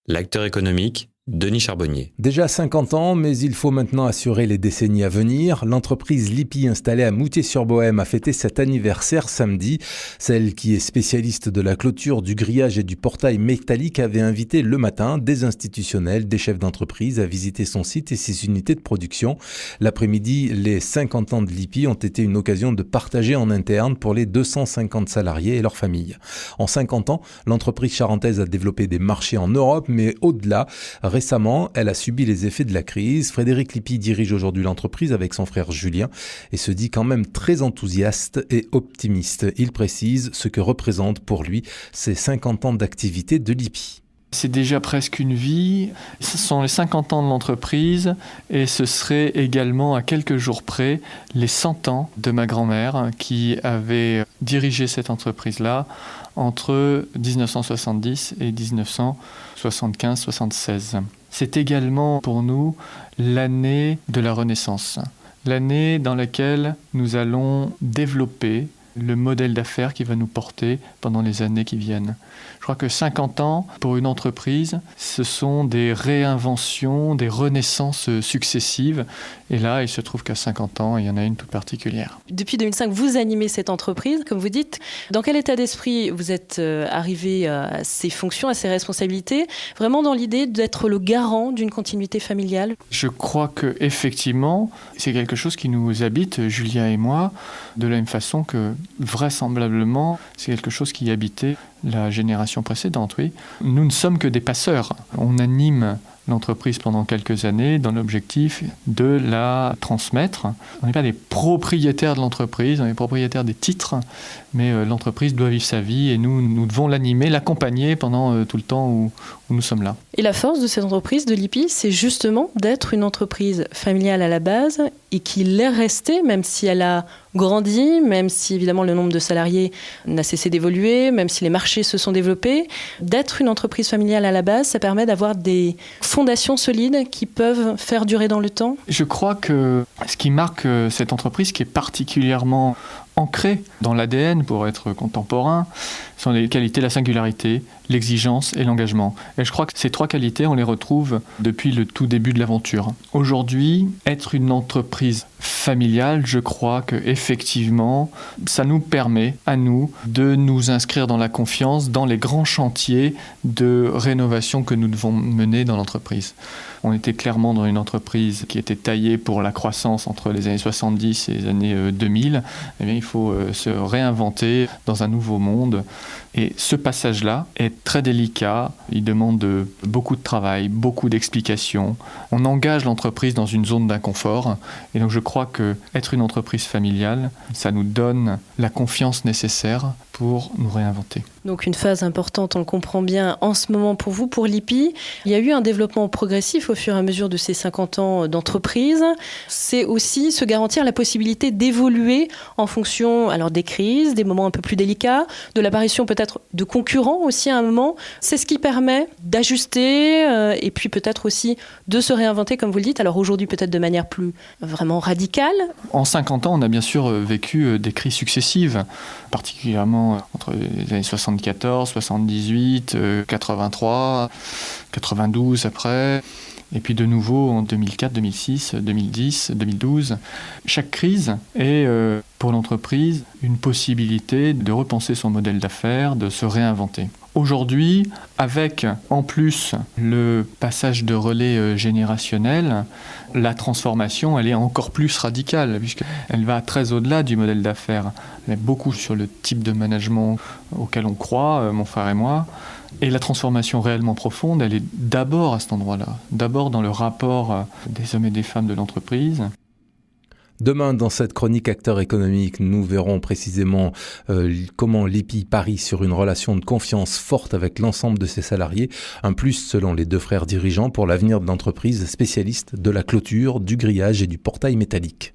L'acteur économique, Denis Charbonnier. Déjà 50 ans, mais il faut maintenant assurer les décennies à venir. L'entreprise Lippi, installée à Moutier-sur-Bohême, a fêté cet anniversaire samedi. Celle qui est spécialiste de la clôture, du grillage et du portail métallique avait invité le matin des institutionnels, des chefs d'entreprise à visiter son site et ses unités de production. L'après-midi, les 50 ans de Lippi ont été une occasion de partager en interne pour les 250 salariés et leurs familles. En 50 ans, l'entreprise charentaise a développé des marchés en Europe, mais au-delà, récemment, elle a subi les effets de la crise. Frédéric Lippi dirige aujourd'hui l'entreprise avec son frère Julien et se dit quand même très enthousiaste et optimiste. Il précise ce que représentent pour lui ces 50 ans d'activité de Lippi. C'est déjà presque une vie, ce sont les 50 ans de l'entreprise et ce serait également à quelques jours près les 100 ans de ma grand-mère qui avait dirigé cette entreprise-là entre 1970 et 1975-76. C'est également pour nous l'année de la Renaissance, l'année dans laquelle nous allons développer le modèle d'affaires qui va nous porter pendant les années qui viennent. Je crois que 50 ans, pour une entreprise, ce sont des réinventions, des renaissances successives. Et là, il se trouve qu'à 50 ans, il y en a une toute particulière. Depuis 2005, vous animez cette entreprise, comme vous dites. Dans quel état d'esprit vous êtes arrivé à ces fonctions, à ces responsabilités, vraiment dans l'idée d'être le garant d'une continuité familiale ? Je crois qu'effectivement, c'est quelque chose qui nous habite, Julien et moi, de la même façon que vraisemblablement, c'est quelque chose qui habitait la génération précédente, oui. Nous ne sommes que des passeurs. On anime l'entreprise pendant quelques années dans l'objectif de la transmettre. On n'est pas des propriétaires de l'entreprise, on est propriétaires des titres, mais l'entreprise doit vivre sa vie et nous devons l'animer, l'accompagner pendant tout le temps où nous sommes là. Et la force de cette entreprise, de Lippi, c'est justement d'être une entreprise familiale à la base et qui l'est restée, même si elle a grandi, même si évidemment le nombre de salariés n'a cessé d'évoluer, même si les marchés se sont développés. D'être une entreprise familiale à la base, ça permet d'avoir des fondations solides qui peuvent faire durer dans le temps. Je crois que ce qui marque cette entreprise, qui est particulièrement ancrée dans l'ADN pour être contemporain, sont les qualités, la singularité, l'exigence et l'engagement. Et je crois que ces trois qualités, on les retrouve depuis le tout début de l'aventure. Aujourd'hui, être une entreprise familiale, je crois qu'effectivement, ça nous permet, à nous, de nous inscrire dans la confiance, dans les grands chantiers de rénovation que nous devons mener dans l'entreprise. On était clairement dans une entreprise qui était taillée pour la croissance entre les années 70 et les années 2000. Eh bien, il faut se réinventer dans un nouveau monde. Et ce passage-là est très délicat. Il demande beaucoup de travail, beaucoup d'explications. On engage l'entreprise dans une zone d'inconfort. Et donc, je crois qu'être une entreprise familiale, ça nous donne la confiance nécessaire pour nous réinventer. Donc une phase importante, on le comprend bien en ce moment pour vous, pour Lippi. Il y a eu un développement progressif au fur et à mesure de ces 50 ans d'entreprise. C'est aussi se garantir la possibilité d'évoluer en fonction alors des crises, des moments un peu plus délicats, de l'apparition peut-être de concurrents aussi à un moment. C'est ce qui permet d'ajuster et puis peut-être aussi de se réinventer comme vous le dites. Alors aujourd'hui peut-être de manière plus vraiment radicale. En 50 ans, on a bien sûr vécu des crises successives, particulièrement entre les années 74, 78, 83, 92 après, et puis de nouveau en 2004, 2006, 2010, 2012. Chaque crise est pour l'entreprise une possibilité de repenser son modèle d'affaires, de se réinventer. Aujourd'hui, avec en plus le passage de relais générationnel, la transformation elle est encore plus radicale puisqu'elle va très au-delà du modèle d'affaires. Elle est beaucoup sur le type de management auquel on croit, mon frère et moi. Et la transformation réellement profonde, elle est d'abord à cet endroit-là, d'abord dans le rapport des hommes et des femmes de l'entreprise. Demain, dans cette chronique Acteur économique, nous verrons précisément comment Lippi parie sur une relation de confiance forte avec l'ensemble de ses salariés, un plus selon les deux frères dirigeants pour l'avenir de l'entreprise spécialiste de la clôture, du grillage et du portail métallique.